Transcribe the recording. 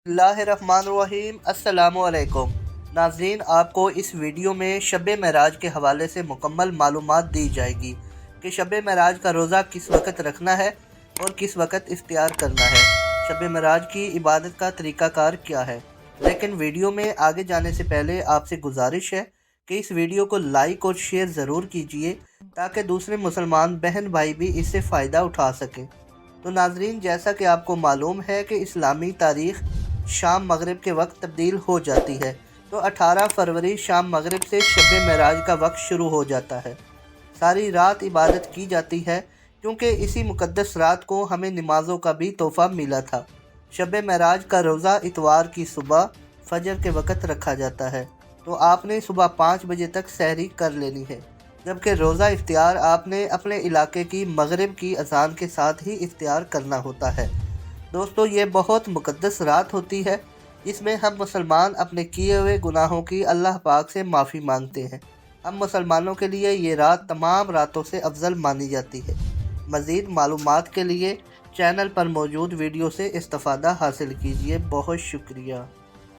बिस्मिल्लाहिर्रहमानिर्रहीम। अस्सलामुअलैकुम नाज़रीन, आपको इस वीडियो में शब महराज के हवाले से मुकम्मल मालूमात दी जाएगी कि शब महराज का रोज़ा किस वक़्त रखना है और किस वक़्त इफ्तियार करना है। शब महराज की इबादत का तरीक़ाकार क्या है। लेकिन वीडियो में आगे जाने से पहले आपसे गुजारिश है कि इस वीडियो को लाइक और शेयर ज़रूर कीजिए ताकि दूसरे मुसलमान बहन भाई भी इससे फ़ायदा उठा सकें। तो नाज़रीन, जैसा कि आपको मालूम है कि इस्लामी तारीख़ शाम मगरिब के वक्त तब्दील हो जाती है, तो 18 फरवरी शाम मगरिब से शब महराज का वक्त शुरू हो जाता है। सारी रात इबादत की जाती है क्योंकि इसी मुक़द्दस रात को हमें नमाज़ों का भी तोहफ़ा मिला था। शब महराज का रोज़ा इतवार की सुबह फजर के वक़्त रखा जाता है, तो आपने सुबह 5 बजे तक सहरी कर लेनी है, जबकि रोज़ा इफ्तियार आपने अपने इलाके की मगरिब की अज़ान के साथ ही इफ्तियार करना होता है। दोस्तों, ये बहुत मुक़द्दस रात होती है। इसमें हम मुसलमान अपने किए हुए गुनाहों की अल्लाह पाक से माफ़ी मांगते हैं। हम मुसलमानों के लिए ये रात तमाम रातों से अफजल मानी जाती है। मज़ीद मालूमात के लिए चैनल पर मौजूद वीडियो से इस्तिफ़ादा हासिल कीजिए। बहुत शुक्रिया।